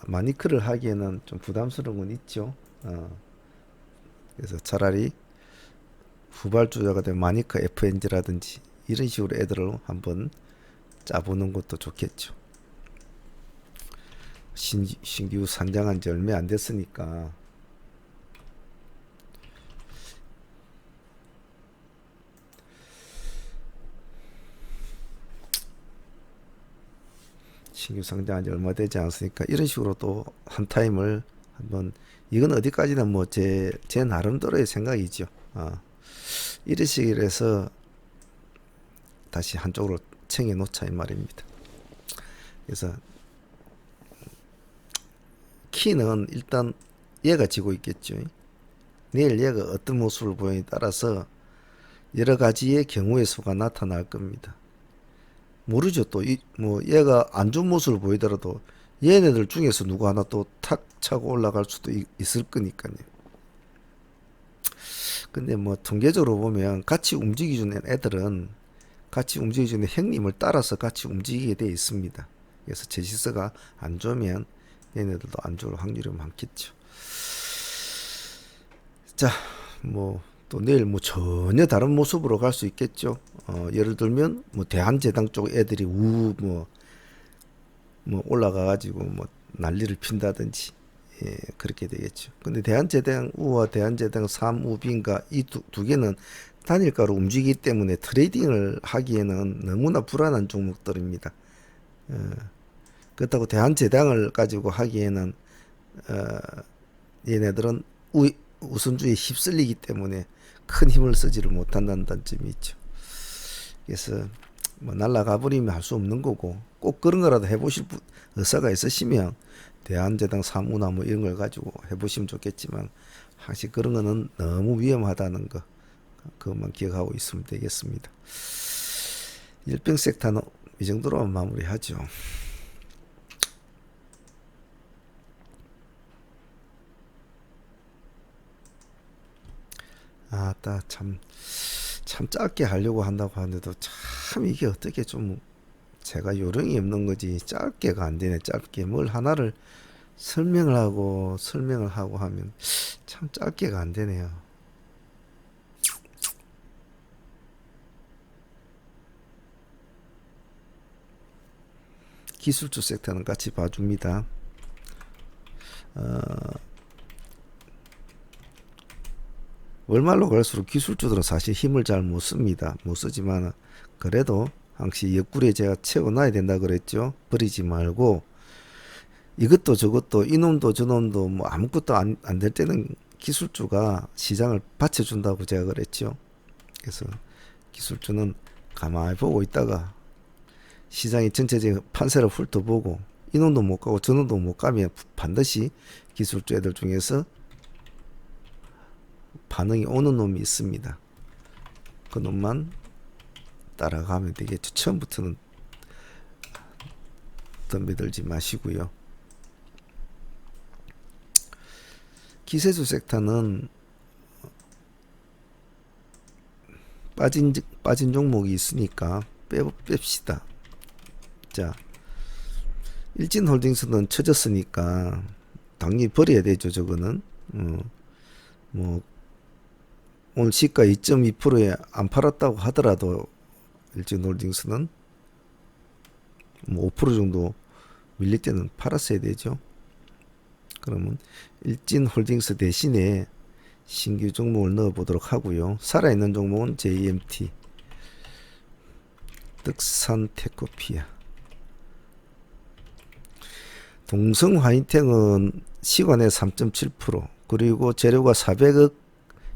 마니크를 하기에는 좀 부담스러운 건 있죠. 그래서 차라리 후발주자가 된 마니크 FNG라든지 이런 식으로 애들을 한번 짜보는 것도 좋겠죠. 신규 상장한 지 얼마 안 됐으니까. 신규 상장한 지 얼마 되지 않았으니까 이런 식으로 또 한 타임을 한번 이건 어디까지나 뭐 제 나름대로의 생각이죠. 이런 식으로 해서 다시 한쪽으로 챙겨 놓자 이 말입니다. 그래서 키는 일단 얘가 지고 있겠죠. 내일 얘가 어떤 모습을 보이냐에 따라서 여러 가지의 경우의 수가 나타날 겁니다. 모르죠. 또 뭐 얘가 안 좋은 모습을 보이더라도 얘네들 중에서 누구 하나 또 탁 차고 올라갈 수도 있을 거니까요. 근데 뭐 통계적으로 보면 같이 움직이주는 애들은 같이 움직이주는 형님을 따라서 같이 움직이게 돼 있습니다. 그래서 제시서가 안 좋으면 얘네들도 안 좋을 확률이 많겠죠. 자, 뭐 또 내일 뭐 전혀 다른 모습으로 갈 수 있겠죠. 예를 들면 뭐 대한제당 쪽 애들이 뭐 올라가 가지고 뭐 난리를 핀다든지 그렇게 되겠죠. 근데 대한제당 우와 대한제당 3우빈가 이 두 개는 단일가로 움직이기 때문에 트레이딩을 하기에는 너무나 불안한 종목들입니다. 그렇다고 대한제당을 가지고 하기에는 얘네들은 우선주에 휩쓸리기 때문에 큰 힘을 쓰지를 못한다는 단점이 있죠. 그래서 뭐 날라가 버리면 할 수 없는 거고 꼭 그런 거라도 해보실 의사가 있으시면 대한제당 사무나 뭐 이런 걸 가지고 해보시면 좋겠지만 사실 그런 거는 너무 위험하다는 거 그것만 기억하고 있으면 되겠습니다. 열병 섹터는 이 정도로만 마무리하죠. 참 짧게 하려고 한다고 하는데도 참 이게 어떻게 좀 제가 요령이 없는 거지 짧게가 안 되네. 짧게 뭘 하나를 설명을 하고 하면 참 짧게가 안 되네요. 기술주 섹터는 같이 봐줍니다. 월말로 갈수록 기술주들은 사실 힘을 잘 못 씁니다. 못 쓰지만 그래도 항시 옆구리에 제가 채워놔야 된다 그랬죠. 버리지 말고 이것도 저것도 이놈도 저놈도 뭐 아무것도 안 될 때는 기술주가 시장을 받쳐준다고 제가 그랬죠. 그래서 기술주는 가만히 보고 있다가 시장이 전체적인 판세를 훑어보고 이놈도 못 가고 저놈도 못 가면 반드시 기술주 애들 중에서 반응이 오는 놈이 있습니다. 그 놈만 따라가면 되겠죠. 처음부터는 덤벼들지 마시고요. 기세주 섹터는 빠진 종목이 있으니까 뺍시다. 자, 일진홀딩스는 쳐졌으니까 당연히 버려야 되죠. 저거는 뭐 오늘 시가 2.2%에 안 팔았다고 하더라도 일진홀딩스는 뭐 5% 정도 밀릴 때는 팔았어야 되죠. 그러면 일진홀딩스 대신에 신규 종목을 넣어 보도록 하고요. 살아있는 종목은 JMT, 득산테크피아, 동성화이텍은 시간에 3.7%, 그리고 재료가 400억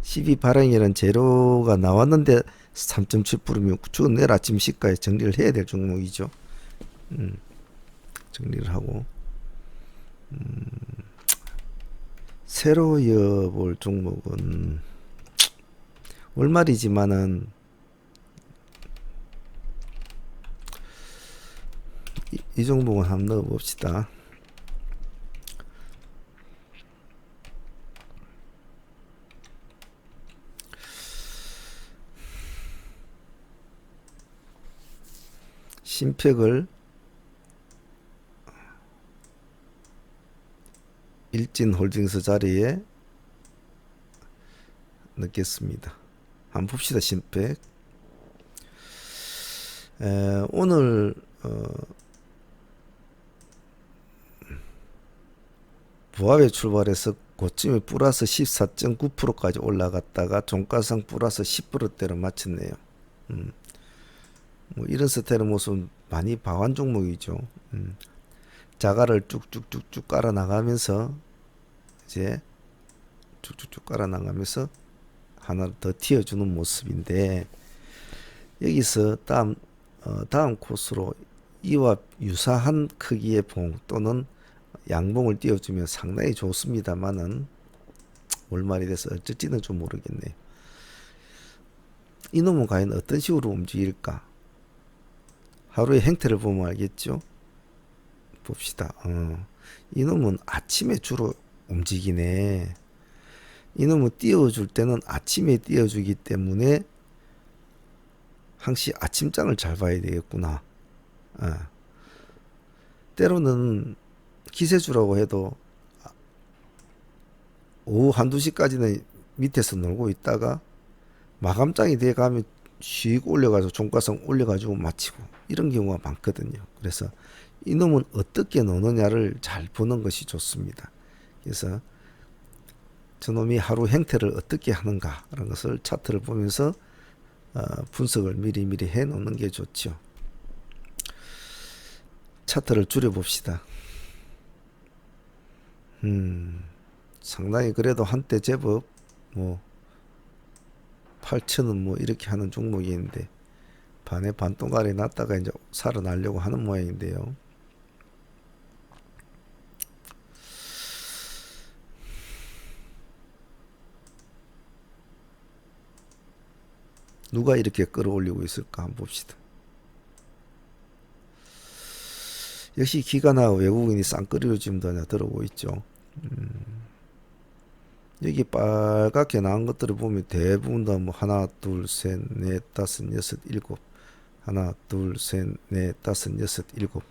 12 발행이라는 재료가 나왔는데 3.7%면 주 내일 아침 시가에 정리를 해야 될 종목이죠. 정리를 하고 새로 이어볼 종목은 월말이지만은 이 종목은 한번 넣어봅시다. 심팩을 일진홀딩스 자리에 넣겠습니다. 한번 봅시다. 심팩 오늘 부합에 출발해서 고점이 플러스 14.9%까지 올라갔다가 종가상 플러스 10%대로 마쳤네요. 뭐 이런 스타일의 모습은 많이 봐온 종목이죠. 자가를 쭉쭉쭉쭉 깔아 나가면서 이제 쭉쭉쭉 깔아 나가면서 하나 더 튀어주는 모습인데, 여기서 다음 코스로 이와 유사한 크기의 봉 또는 양봉을 띄워주면 상당히 좋습니다만은 월말이 돼서 어쩔지는 좀 모르겠네요. 이놈은 과연 어떤 식으로 움직일까? 하루의 행태를 보면 알겠죠. 봅시다. 이놈은 아침에 주로 움직이네. 이놈은 띄워줄 때는 아침에 띄워주기 때문에 항시 아침장을 잘 봐야 되겠구나. 때로는 기세주라고 해도 오후 1~2시까지는 밑에서 놀고 있다가 마감장이 돼 가면 씩 올려가지고 종가상 올려가지고 마치고 이런 경우가 많거든요. 그래서 이놈은 어떻게 노느냐를 잘 보는 것이 좋습니다. 그래서 저놈이 하루 행태를 어떻게 하는가 라는 것을 차트를 보면서 분석을 미리미리 해 놓는 게 좋죠. 차트를 줄여 봅시다. 상당히 그래도 한때 제법 뭐 8천원 뭐 이렇게 하는 종목인데 반에 반동가리 났다가 이제 살아나려고 하는 모양인데요. 누가 이렇게 끌어올리고 있을까 한번 봅시다. 역시 기관하고 외국인이 쌍끌이로 지금 더 들어오고 있죠. 여기 빨갛게 나온 것들을 보면 대부분 다 뭐 하나 둘셋넷 다섯 여섯 일곱, 하나 둘셋넷 다섯 여섯 일곱,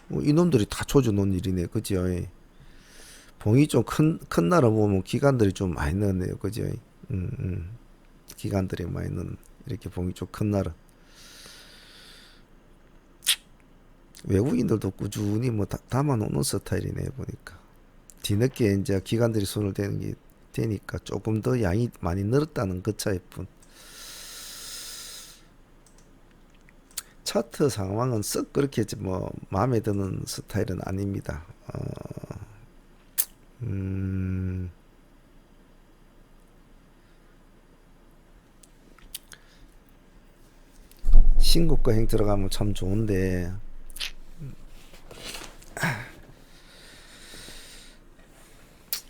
뭐 이놈들이 다 조져놓은 일이네. 그죠? 봉이 좀 큰 날을 보면 기관들이 좀 많이 넣었네요. 그죠? 기관들이 많이 넣은, 이렇게 봉이 좀 큰 날은 외국인들도 꾸준히 뭐 담아놓는 스타일이네 보니까. 뒤늦게 이제 기관들이 손을 대는 게 되니까 조금 더 양이 많이 늘었다는 그 차이뿐. 차트 상황은 썩 그렇게 뭐 마음에 드는 스타일은 아닙니다. 음, 신고가 행 들어가면 참 좋은데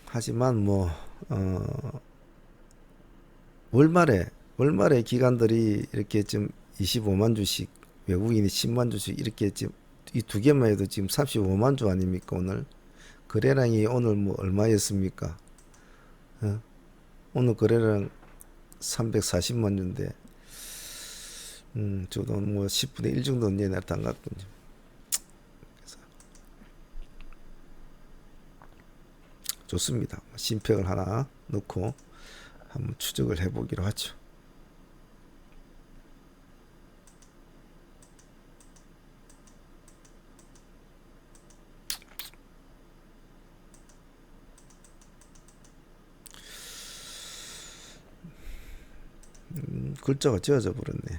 하지만 뭐 월말에 월말에 기관들이 이렇게 지금 25만 주씩 외국인이 10만 주씩 이렇게 지금 이 두 개만 해도 지금 35만 주 아닙니까 오늘 거래량이 오늘 뭐 얼마였습니까? 어? 오늘 거래량 340만 주인데 저도 뭐 10분의 1 정도는 얘네 안 갔군요. 그래서 좋습니다. 심팩을 하나 넣고 한번 추적을 해보기로 하죠. 글자가 지어져 버렸네.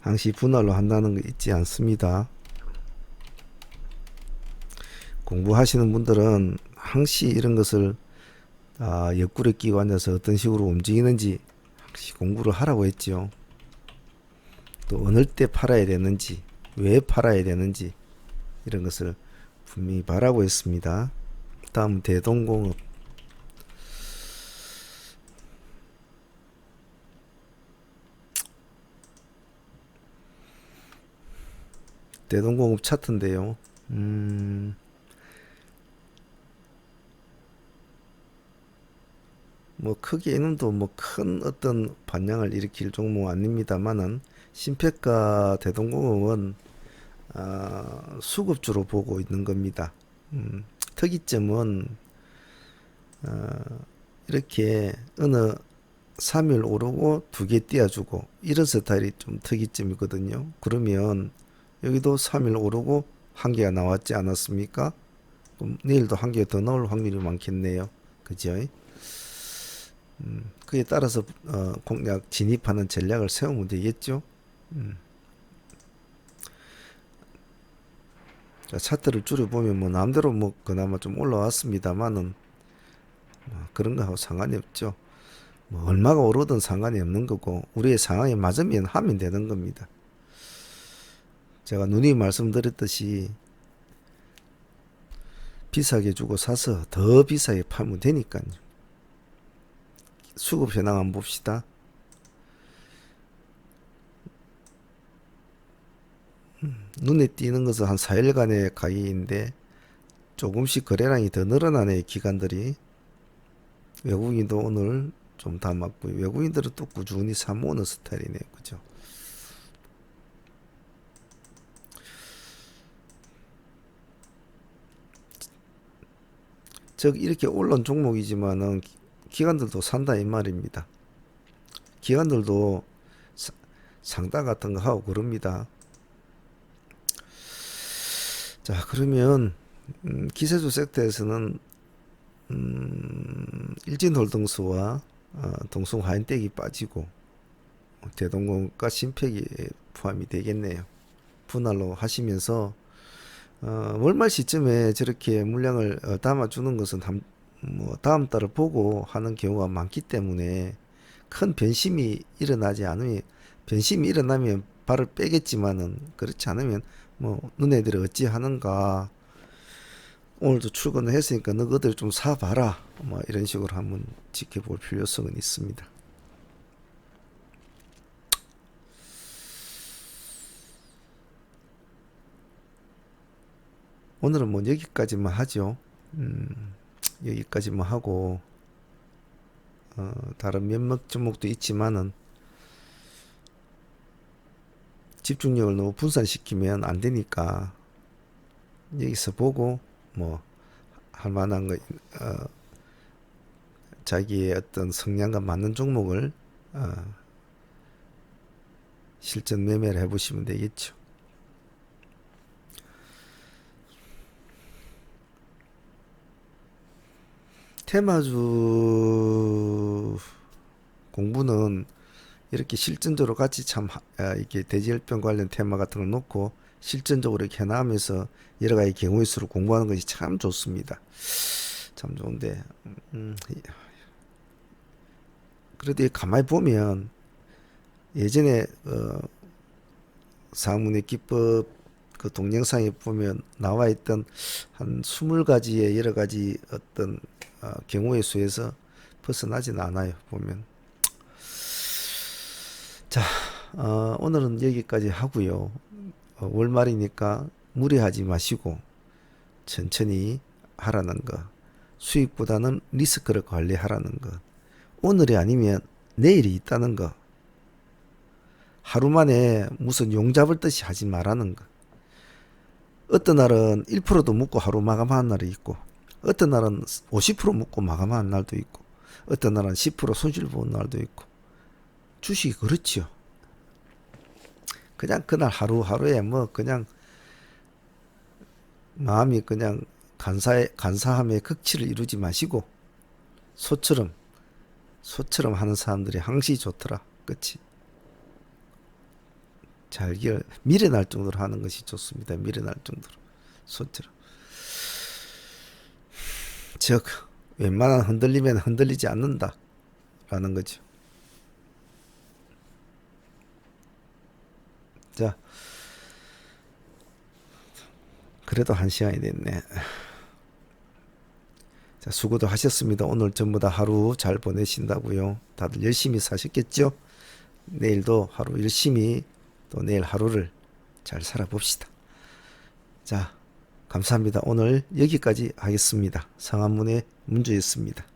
항시 분할로 한다는 거 잊지 않습니다. 공부하시는 분들은 항시 이런 것을 옆구리 끼고 앉아서 어떤 식으로 움직이는지 항시 공부를 하라고 했지요. 또 어느 때 팔아야 되는지, 왜 팔아야 되는지 이런 것을 분명히 말하고 했습니다. 다음 대동공업. 대동공업 차트인데요. 뭐 크게 이놈도 뭐 큰 어떤 반향을 일으킬 종목 아닙니다만은 신평가 대동공업은 수급주로 보고 있는 겁니다. 특이점은 이렇게 어느 3일 오르고 두 개 띄워주고 이런 스타일이 좀 특이점이거든요. 그러면 여기도 3일 오르고 한 개가 나왔지 않았습니까? 그럼 내일도 한 개 더 나올 확률이 많겠네요. 그죠? 그에 따라서 공략 진입하는 전략을 세우면 되겠죠. 자, 차트를 줄여보면 뭐 남대로 뭐 그나마 좀 올라왔습니다만은 그런 거하고 상관이 없죠. 뭐 얼마가 오르든 상관이 없는 거고 우리의 상황에 맞으면 하면 되는 겁니다. 제가 누님 말씀드렸듯이 비싸게 주고 사서 더 비싸게 팔면 되니까요. 수급 현황 한번 봅시다. 눈에 띄는 것은 한 4일간의 가격인데 조금씩 거래량이 더 늘어나네. 기관들이. 외국인도 오늘 좀 담았고 외국인들은 또 꾸준히 사모으는 스타일이네요. 그죠? 즉 이렇게 올라온 종목이지만은 기관들도 산다 이 말입니다. 기관들도 상다 같은 거 하고 그럽니다. 자, 그러면 기세주 섹터에서는 일진홀딩스와 동숭화인텍이 빠지고 대동공과 신팩이 포함이 되겠네요. 분할로 하시면서 월말 시점에 저렇게 물량을 담아주는 것은 뭐 다음 달을 보고 하는 경우가 많기 때문에 큰 변심이 일어나지 않으면 변심이 일어나면 발을 빼겠지만은 그렇지 않으면 뭐 너네들이 어찌 하는가 오늘도 출근을 했으니까 너희들 좀 사봐라 뭐 이런 식으로 한번 지켜볼 필요성은 있습니다. 오늘은 뭐 여기까지만 하죠. 여기까지만 하고 다른 몇몇 종목도 있지만은 집중력을 너무 분산시키면 안 되니까 여기서 보고 뭐 할 만한 거 자기의 어떤 성향과 맞는 종목을 실전 매매를 해보시면 되겠죠. 테마주 공부는 이렇게 실전적으로 같이 참 이렇게 대지열병 관련 테마 같은 걸 놓고 실전적으로 이렇게 해나가면서 여러 가지 경우의 수를 공부하는 것이 참 좋습니다. 참 좋은데 그래도 가만히 보면 예전에 상문의 기법 그 동영상에 보면 나와 있던 한 20가지의 여러 가지 어떤 경우의 수에서 벗어나지는 않아요. 보면 자, 오늘은 여기까지 하고요. 월말이니까 무리하지 마시고 천천히 하라는 거. 수익보다는 리스크를 관리하라는 것. 오늘이 아니면 내일이 있다는 거. 하루 만에 무슨 용 잡을 듯이 하지 말라는 거. 어떤 날은 1%도 묻고 하루 마감하는 날이 있고, 어떤 날은 50% 묻고 마감하는 날도 있고, 어떤 날은 10% 손실 보는 날도 있고. 주식이 그렇지요. 그냥 그날 하루하루에 뭐 그냥 마음이 그냥 간사함의 극치를 이루지 마시고 소처럼 하는 사람들이 항시 좋더라. 그치? 미련할 정도로 하는 것이 좋습니다. 미련할 정도로. 소처럼. 즉, 웬만한 흔들리면 흔들리지 않는다. 라는 거죠. 자, 그래도 1시간이 됐네. 자, 수고도 하셨습니다. 오늘 전부 다 하루 잘 보내신다고요. 다들 열심히 사셨겠죠? 내일도 하루 열심히 또 내일 하루를 잘 살아봅시다. 자, 감사합니다. 오늘 여기까지 하겠습니다. 상한문의 문주였습니다.